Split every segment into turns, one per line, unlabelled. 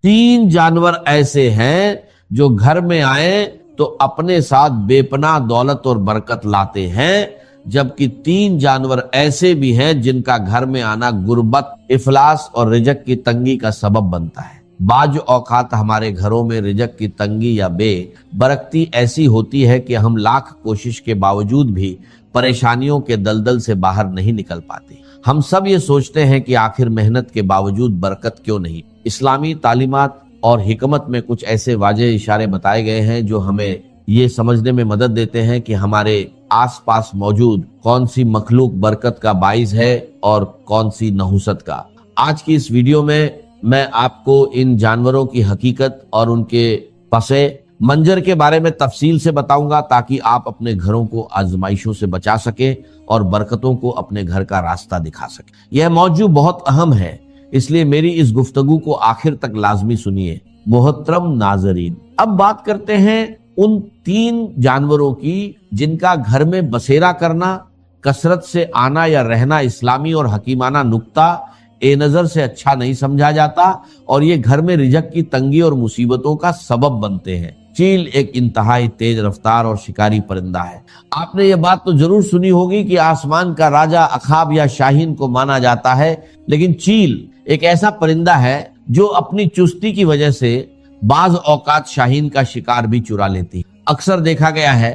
तीन जानवर ऐसे हैं जो घर में आए तो अपने साथ बेपनाह दौलत और बरकत लाते हैं, जबकि तीन जानवर ऐसे भी हैं जिनका घर में आना गुर्बत, इफलास और रिजक की तंगी का सबब बनता है। बाज औकात हमारे घरों में रिजक की तंगी या बेबरकती ऐसी होती है कि हम लाख कोशिश के बावजूद भी परेशानियों के दलदल से बाहर नहीं निकल पाते। हम सब ये सोचते हैं कि आखिर मेहनत के बावजूद बरकत क्यों नहीं। इस्लामी तालीमात और हिकमत में कुछ ऐसे वाज़ेह इशारे बताए गए हैं जो हमें ये समझने में मदद देते हैं कि हमारे आसपास मौजूद कौन सी मखलूक बरकत का बाइस है और कौन सी नहुसत का। आज की इस वीडियो में मैं आपको इन जानवरों की हकीकत और उनके पसे मंजर के बारे में तफसील से बताऊंगा ताकि आप अपने घरों को आजमाइशों से बचा सके और बरकतों को अपने घर का रास्ता दिखा सके। यह मौजू बहुत अहम है, इसलिए मेरी इस गुफ्तगू को आखिर तक लाजमी सुनिए। मोहतरम नाजरीन, अब बात करते हैं उन तीन जानवरों की जिनका घर में बसेरा करना, कसरत से आना या रहना इस्लामी और हकीमाना नुक्ता ए नजर से अच्छा नहीं समझा जाता और ये घर में रिजक की तंगी और मुसीबतों का सबब बनते हैं। चील एक इंतहाई तेज रफ्तार और शिकारी परिंदा है। आपने ये बात तो जरूर सुनी होगी कि आसमान का राजा अखाब या शाहीन को माना जाता है, लेकिन चील एक ऐसा परिंदा है जो अपनी चुस्ती की वजह से बाज औकात शाहीन का शिकार भी चुरा लेती है। अक्सर देखा गया है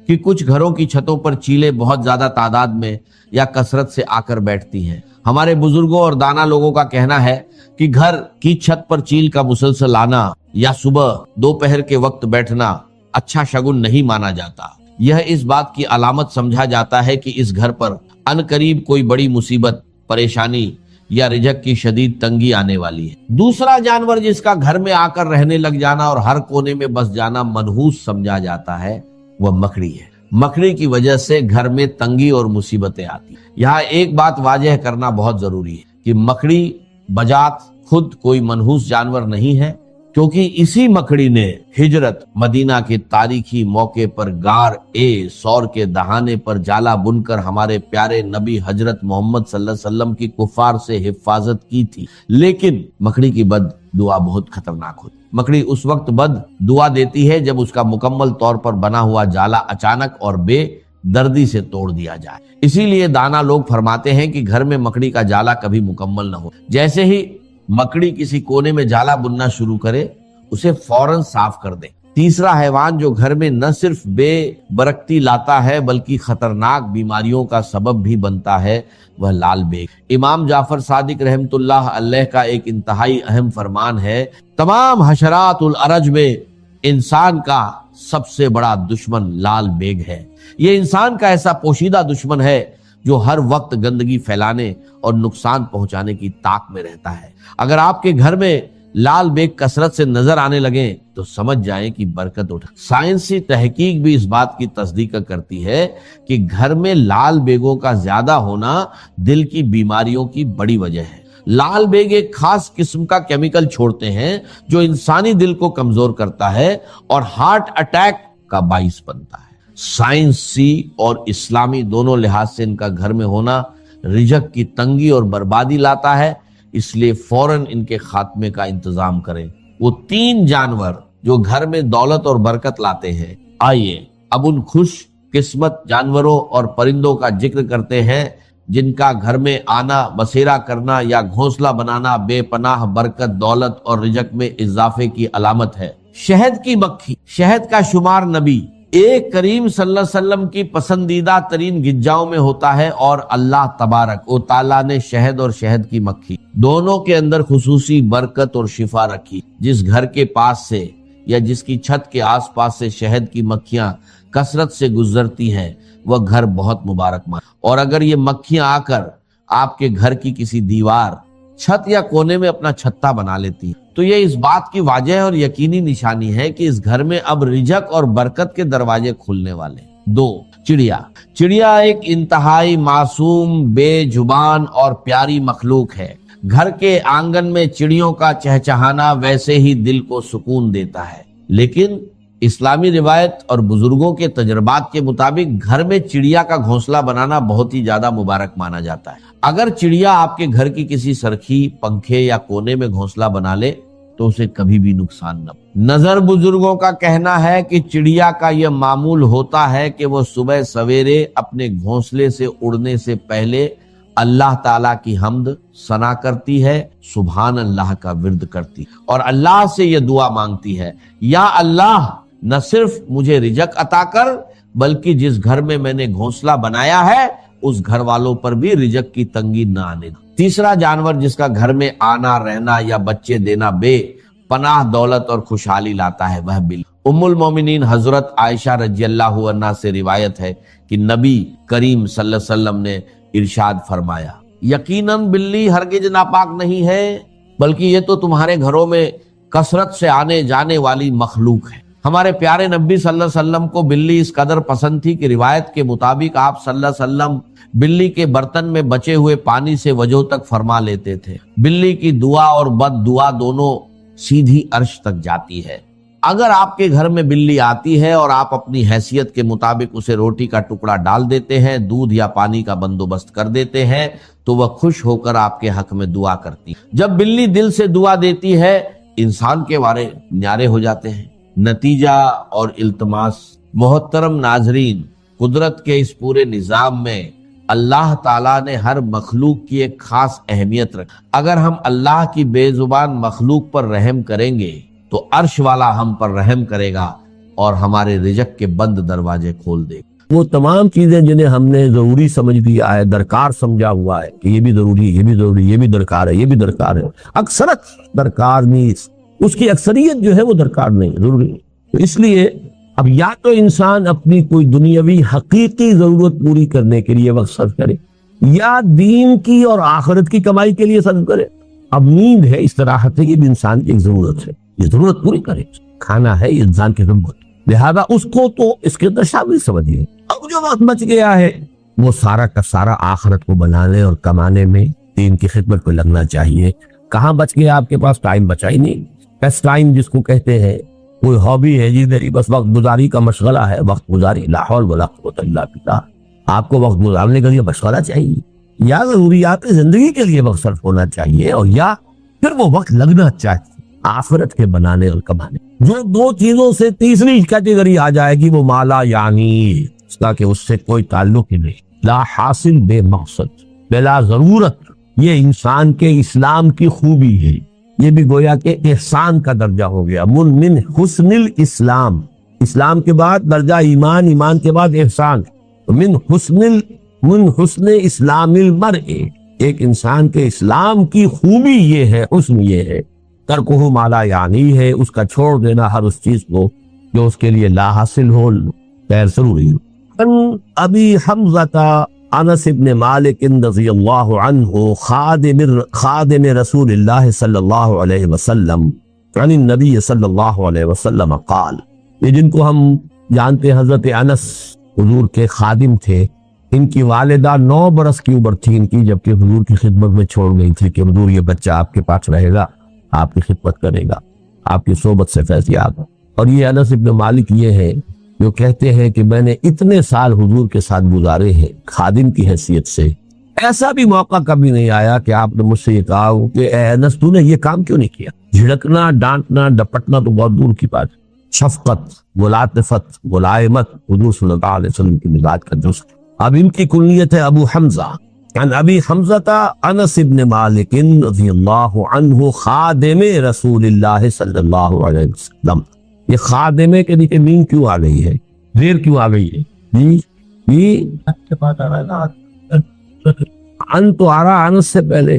कि कुछ घरों की छतों पर चीलें बहुत ज्यादा तादाद में या कसरत से आकर बैठती हैं। हमारे बुजुर्गों और दाना लोगों का कहना है कि घर की छत पर चील का मुसलसल आना या सुबह दोपहर के वक्त बैठना अच्छा शगुन नहीं माना जाता। यह इस बात की अलामत समझा जाता है कि इस घर पर अनकरीब कोई बड़ी मुसीबत, परेशानी या रिजक की शदीद तंगी आने वाली है। दूसरा जानवर जिसका घर में आकर रहने लग जाना और हर कोने में बस जाना मनहूस समझा जाता है, वह मकड़ी है। मकड़ी की वजह से घर में तंगी और मुसीबतें आती। यहाँ एक बात वाजह करना बहुत जरूरी है कि मकड़ी बजात खुद कोई मनहूस जानवर नहीं है, क्योंकि इसी मकड़ी ने हिजरत मदीना के तारीखी मौके पर गार ए सौर के दहाने पर जाला बुनकर हमारे प्यारे नबी हजरत मोहम्मद सल्लल्लाहु अलैहि वसल्लम की कुफार से हिफाजत की थी। लेकिन मकड़ी की बद दुआ बहुत खतरनाक होती। मकड़ी उस वक्त बद दुआ देती है जब उसका मुकम्मल तौर पर बना हुआ जाला अचानक और बेदर्दी से तोड़ दिया जाए। इसीलिए दाना लोग फरमाते हैं कि घर में मकड़ी का जाला कभी मुकम्मल न हो। जैसे ही मकड़ी किसी कोने में जाला बुनना शुरू करे, उसे फौरन साफ कर दे। तीसरा हैवान जो घर में न सिर्फ बेबरकती लाता है बल्कि खतरनाक बीमारियों का सबब भी बनता है, वह लाल बेग। इमाम जाफर सादिक रहमतुल्लाह अलैह का एक इंतहाई अहम फरमान है, तमाम हशरातुल अरज में इंसान का सबसे बड़ा दुश्मन लाल बेग है। ये इंसान का ऐसा पोशीदा दुश्मन है जो हर वक्त गंदगी फैलाने और नुकसान पहुंचाने की ताक में रहता है। अगर आपके घर में लाल बेग कसरत से नजर आने लगे तो समझ जाएं कि बरकत उठ। साइंसी तहकीक भी इस बात की तस्दीक करती है कि घर में लाल बेगों का ज्यादा होना दिल की बीमारियों की बड़ी वजह है। लाल बेग एक खास किस्म का केमिकल छोड़ते हैं जो इंसानी दिल को कमजोर करता है और हार्ट अटैक का बाइस बनता है। साइंसी और इस्लामी दोनों लिहाज से इनका घर में होना रिजक की तंगी और बर्बादी लाता है, इसलिए फौरन इनके खात्मे का इंतजाम करें। वो तीन जानवर जो घर में दौलत और बरकत लाते हैं। आइए अब उन खुश किस्मत जानवरों और परिंदों का जिक्र करते हैं जिनका घर में आना, बसेरा करना या घोंसला बनाना बेपनाह बरकत, दौलत और रिजक में इजाफे की अलामत है। शहद की मक्खी। शहद का शुमार नबी एक करीम सल्लल्लाहु अलैहि वसल्लम की पसंदीदा तरीन गिज्जाओं में होता है और अल्लाह तबारक व तआला ने शहद और शहद की मक्खी दोनों के अंदर खुसूसी बरकत और शिफा रखी। जिस घर के पास से या जिसकी छत के आसपास से शहद की मक्खियां कसरत से गुजरती हैं, वह घर बहुत मुबारक मान। और अगर ये मक्खियां आकर आपके घर की किसी दीवार, छत या कोने में अपना छत्ता बना लेती तो ये इस बात की वाजह और यकीनी निशानी है कि इस घर में अब रिजक और बरकत के दरवाजे खुलने वाले। 2. चिड़िया। चिड़िया एक इंतहाई मासूम, बेजुबान और प्यारी मखलूक है। घर के आंगन में चिड़ियों का चहचहाना वैसे ही दिल को सुकून देता है, लेकिन इस्लामी रिवायत और बुजुर्गों के तजर्बात के मुताबिक घर में चिड़िया का घोंसला बनाना बहुत ही ज्यादा मुबारक माना जाता है। अगर चिड़िया आपके घर की किसी सरखी, पंखे या कोने में घोंसला बना ले تو اسے کبھی بھی نقصان نہ پہنچے۔ نظر بزرگوں کا کہنا ہے کہ چڑیا کا یہ معمول ہوتا ہے کہ وہ صبح سویرے اپنے گھونسلے سے اڑنے سے پہلے اللہ تعالیٰ کی حمد ثنا کرتی ہے، سبحان اللہ کا ورد کرتی اور اللہ سے یہ دعا مانگتی ہے، یا اللہ نہ صرف مجھے رزق عطا کر بلکہ جس گھر میں میں نے گھونسلہ بنایا ہے اس گھر والوں پر بھی رزق کی تنگی نہ آنے دے۔ تیسرا جانور جس کا گھر میں آنا رہنا یا بچے دینا بے پناہ دولت اور خوشحالی لاتا ہے وہ بلی۔ ام المومنین حضرت عائشہ رضی اللہ عنہا سے روایت ہے کہ نبی کریم صلی اللہ علیہ وسلم نے ارشاد فرمایا، یقیناً بلی ہرگز ناپاک نہیں ہے بلکہ یہ تو تمہارے گھروں میں کثرت سے آنے جانے والی مخلوق ہے۔ ہمارے پیارے نبی صلی اللہ علیہ وسلم کو بلی اس قدر پسند تھی کہ روایت کے مطابق آپ صلی اللہ علیہ وسلم بلی کے برتن میں بچے ہوئے پانی سے وجو تک فرما لیتے تھے۔ بلی کی دعا اور بد دعا دونوں سیدھی عرش تک جاتی ہے۔ اگر آپ کے گھر میں بلی آتی ہے اور آپ اپنی حیثیت کے مطابق اسے روٹی کا ٹکڑا ڈال دیتے ہیں، دودھ یا پانی کا بندوبست کر دیتے ہیں تو وہ خوش ہو کر آپ کے حق میں دعا کرتی۔ جب بلی دل سے دعا دیتی ہے انسان کے وارے نیارے ہو جاتے ہیں۔ نتیجہ اور التماس، محترم ناظرین، قدرت کے اس پورے نظام میں اللہ تعالیٰ نے ہر مخلوق کی ایک خاص اہمیت رکھی۔ اگر ہم اللہ کی بے زبان مخلوق پر رحم کریں گے تو عرش والا ہم پر رحم کرے گا اور ہمارے رزق کے بند دروازے کھول دے گا۔
وہ تمام چیزیں جنہیں ہم نے ضروری سمجھ لیا ہے، درکار سمجھا ہوا ہے کہ یہ بھی ضروری، یہ بھی ضروری، یہ بھی درکار ہے، یہ بھی درکار ہے، اکثرت درکار نہیں، اس کی اکثریت جو ہے وہ درکار نہیں، ضروری نہیں۔ تو اس لیے اب یا تو انسان اپنی کوئی دنیاوی حقیقی ضرورت پوری کرنے کے لیے وقت صرف کرے یا دین کی اور آخرت کی کمائی کے لیے صرف کرے۔ اب نیند ہے، استراحت ہے، یہ بھی انسان کی ایک ضرورت ہے، یہ ضرورت پوری کرے۔ کھانا ہے، یہ انسان کی ضرورت، لہذا اس کو تو اس کے اندر شامل سمجھیے۔ اب جو وقت بچ گیا ہے وہ سارا کا سارا آخرت کو بنانے اور کمانے میں دین کی خدمت کو لگنا چاہیے۔ کہاں بچ گیا آپ کے پاس؟ ٹائم بچا ہی نہیں۔ پیس ٹائم جس کو کہتے ہیں، کوئی ہابی ہے جی میری، بس وقت گزاری کا مشغلہ ہے، وقت گزاری، لا حول ولا قوت الا باللہ۔ آپ کو وقت گزارنے کے لیے مشغلہ چاہیے، یا ضروریات زندگی کے لیے وقت صرف ہونا چاہیے، اور یا پھر وہ وقت لگنا چاہیے آخرت کے بنانے اور کمانے۔ جو دو چیزوں سے تیسری کیٹیگری آ جائے گی وہ مالا یعنی، اس کا کہ اس سے کوئی تعلق ہی نہیں، لا حاصل بے مقصد بلا ضرورت، یہ انسان کے اسلام کی خوبی ہے۔ یہ بھی گویا کہ احسان کا درجہ ہو گیا، من حسن الاسلام، اسلام کے بعد درجہ ایمان، ایمان کے بعد احسان، من حسن اسلام المرء، ایک انسان کے اسلام کی خوبی یہ ہے، حسن یہ ہے، ترکہ مالا یعنی ہے، اس کا چھوڑ دینا ہر اس چیز کو جو اس کے لیے لا حاصل ہو، غیر ضروری ہو۔ ابی حمزہ انس ابن مالک رضی اللہ عنہ خادم رسول اللہ صلی اللہ علیہ وسلم عن النبی صلی اللہ علیہ وسلم قال، یہ جن کو ہم جانتے ہیں حضرت انس حضور کے خادم تھے، ان کی والدہ 9 برس کی عمر تھی ان کی جبکہ حضور کی خدمت میں چھوڑ گئی تھی کہ حضور یہ بچہ آپ کے پاس رہے گا، آپ کی خدمت کرے گا، آپ کی صحبت سے فیض یاب۔ اور یہ انس ابن مالک یہ ہے جو کہتے ہیں کہ میں نے اتنے سال حضور کے ساتھ گزارے ہیں خادم کی حیثیت سے، ایسا بھی موقع کبھی نہیں آیا کہ آپ نے مجھ سے یہ کہا ہو کہ اے انس تو نے یہ کام کیوں نہیں کیا۔ جھڑکنا، ڈانٹنا، ڈپٹنا تو بہت دور کی بات ہے، شفقت، ملاطفت، ملائمت حضور صلی اللہ علیہ وسلم کی مزاج کا جز۔ اب ان کی کنیت ہے ابو حمزہ، عن ابی حمزہ انس ابن مالک رضی اللہ عنہ خادم رسول اللہ صلی اللہ علیہ وسلم۔ یہ خادمے کے نیچے مین کیوں آ گئی ہے، زیر کیوں آ گئی ہے؟ ان تو آ رہا انس سے پہلے،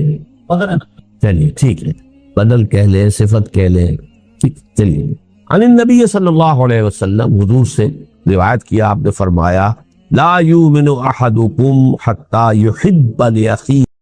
چلیے ٹھیک ہے، بدل کہہ لیں، صفت کہہ لیں، چلیے۔ عن النبی صلی اللہ علیہ وسلم، حضور سے روایت کیا، آپ نے فرمایا لا یؤمن احدکم حتی یحب لاخیہ